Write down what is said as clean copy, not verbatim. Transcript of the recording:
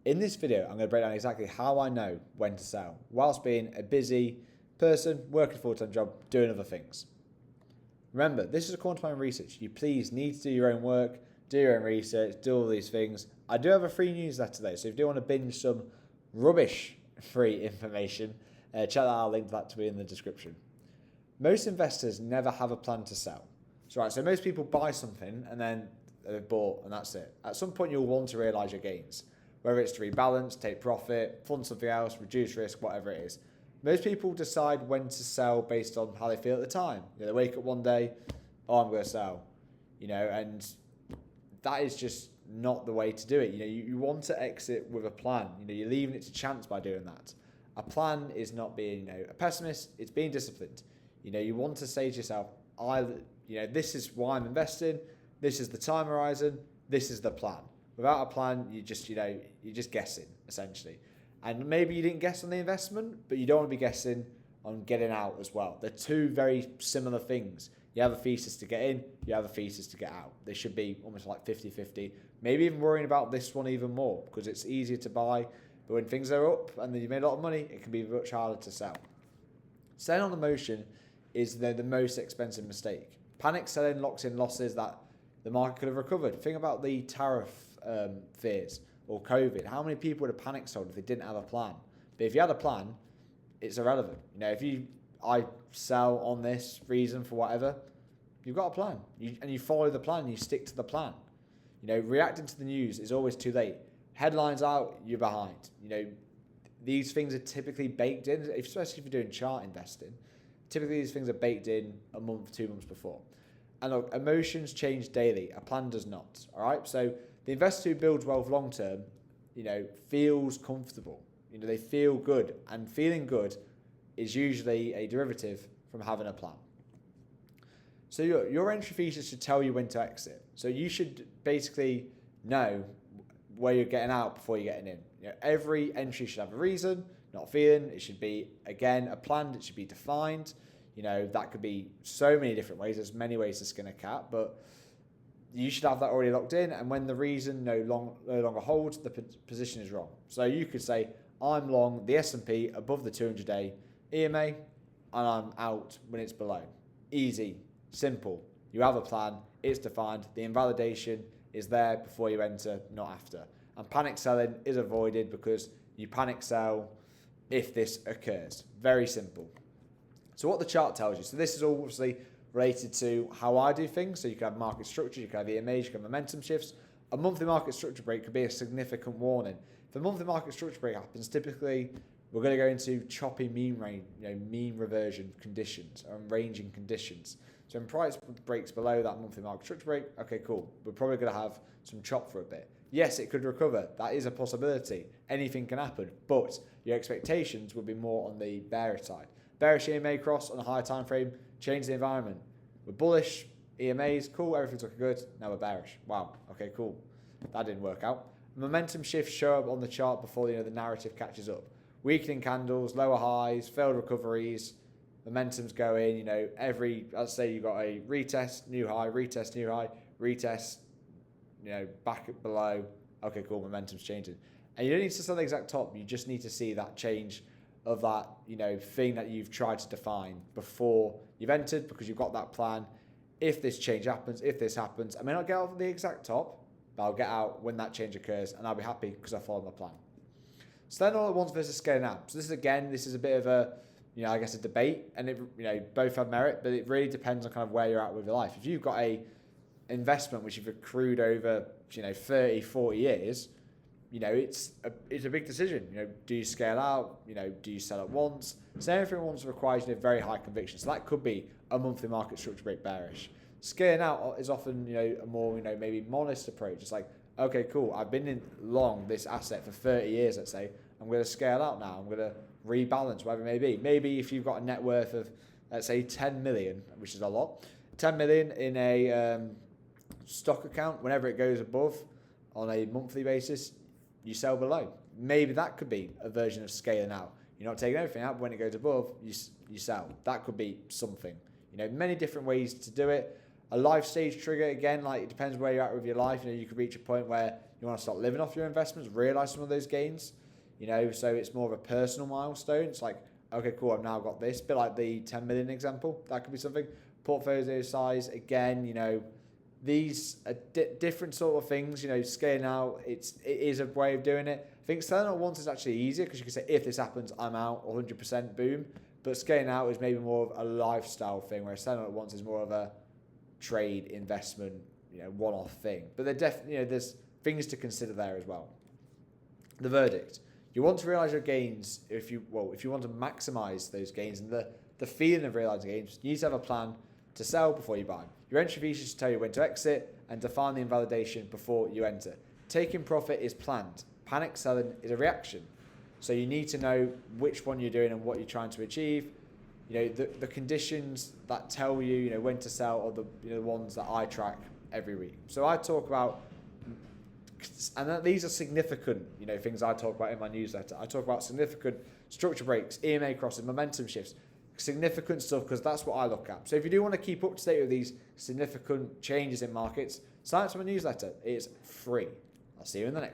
In this video, I'm going to break down exactly how I know when to sell, whilst being a busy person, working a full-time job, doing other things. Remember, this is according to my own research. You please need to do your own work, do your own research, do all these things. I do have a free newsletter today, so if you do want to binge some rubbish free information, check that out. I'll link that to be in the description. Most investors never have a plan to sell. So most people buy something and then they've bought and that's it. At some point, you'll want to realise your gains, whether it's to rebalance, take profit, fund something else, reduce risk, whatever it is. Most people decide when to sell based on how they feel at the time. They wake up one day, oh, I'm going to sell, and that is just not the way to do it. You want to exit with a plan. You're leaving it to chance by doing that. A plan is not being, a pessimist. It's being disciplined. You want to say to yourself, this is why I'm investing. This is the time horizon. This is the plan. Without a plan, you're just guessing essentially. And maybe you didn't guess on the investment, but you don't want to be guessing on getting out as well. They're two very similar things. You have a thesis to get in, you have a thesis to get out. They should be almost like 50-50. Maybe even worrying about this one even more because it's easier to buy. But when things are up and then you made a lot of money, it can be much harder to sell. Selling on emotion is the most expensive mistake. Panic selling locks in losses that the market could have recovered. Think about the tariff fears or COVID. How many people would have panic sold if they didn't have a plan? But if you had a plan, it's irrelevant. If I sell on this reason for whatever, you've got a plan. You follow the plan, you stick to the plan. Reacting to the news is always too late. Headlines out, you're behind. These things are typically baked in, especially if you're doing chart investing. Typically, these things are baked in a month, 2 months before. And look, emotions change daily. A plan does not. All right. So the investor who builds wealth long term, feels comfortable. They feel good, and feeling good is usually a derivative from having a plan. So your entry thesis should tell you when to exit. So you should basically know where you're getting out before you're getting in. Every entry should have a reason, not a feeling. It should be, again, a plan. It should be defined. That could be so many different ways. There's many ways to skin a cat, but you should have that already locked in. And when the reason no longer holds, the position is wrong. So you could say, I'm long the S&P above the 200-day EMA, and I'm out when it's below. Easy, simple. You have a plan. It's defined. The invalidation is there before you enter, not after. And panic selling is avoided because you panic sell if this occurs. Very simple. So what the chart tells you. So this is obviously related to how I do things. So you can have market structure, you can have EMAs, you can have momentum shifts. A monthly market structure break could be a significant warning. If a monthly market structure break happens, typically we're going to go into choppy mean reversion conditions and ranging conditions. So when price breaks below that monthly market structure break, okay, cool. We're probably going to have some chop for a bit. Yes, it could recover. That is a possibility. Anything can happen. But your expectations would be more on the bearish side. Bearish EMA cross on a higher time frame, change the environment. We're bullish, EMAs, cool, everything's looking good. Now we're bearish. Wow, okay, cool. That didn't work out. Momentum shifts show up on the chart before the narrative catches up. Weakening candles, lower highs, failed recoveries, momentum's going, let's say you've got a retest, new high, retest, new high, retest, back below. Okay, cool, momentum's changing. And you don't need to sell the exact top, you just need to see that change of that, thing that you've tried to define before you've entered, because you've got that plan. If this change happens, if this happens, I may not get out the exact top, but I'll get out when that change occurs, and I'll be happy because I followed my plan. So then all at once versus scaling out. So this is a bit of a, a debate, and it, both have merit, but it really depends on kind of where you're at with your life. If you've got a investment which you've accrued over, 30, 40 years, it's a big decision. Do you scale out? Do you sell at once? So everything once requires very high conviction. So that could be a monthly market structure break bearish. Scaling out is often a more maybe modest approach. It's like, okay, cool. I've been in long this asset for 30 years. Let's say I'm going to scale out now. I'm going to rebalance whatever it may be. Maybe if you've got a net worth of, let's say, 10 million, which is a lot, 10 million in a stock account. Whenever it goes above on a monthly basis, you sell below. Maybe that could be a version of scaling out. You're not taking everything out, but when it goes above, you sell. That could be something. Many different ways to do it. A life stage trigger, again, like it depends where you're at with your life. You could reach a point where You want to start living off your investments, realize some of those gains, so it's more of a personal milestone. It's like, okay, cool, I've now got this. A bit like the 10 million example, that could be something. Portfolio size, again, these are different sort of things. Scaling out, it is a way of doing it. I think selling at once is actually easier because you can say, if this happens, I'm out, 100%, boom. But scaling out is maybe more of a lifestyle thing, whereas selling at once is more of a trade, investment, one-off thing. But there's things to consider there as well. The verdict: you want to realize your gains. If you want to maximize those gains and the feeling of realizing gains, you need to have a plan to sell before you buy. Your entry fees should tell you when to exit and define the invalidation before you enter. Taking profit is planned. Panic selling is a reaction. So you need to know which one you're doing and what you're trying to achieve. The conditions that tell you, when to sell are the ones that I track every week. So I talk about, and these are significant, things I talk about in my newsletter. I talk about significant structure breaks, EMA crosses, momentum shifts, significant stuff, because that's what I look at. So if you do want to keep up to date with these significant changes in markets, sign up to my newsletter. It's free. I'll see you in the next.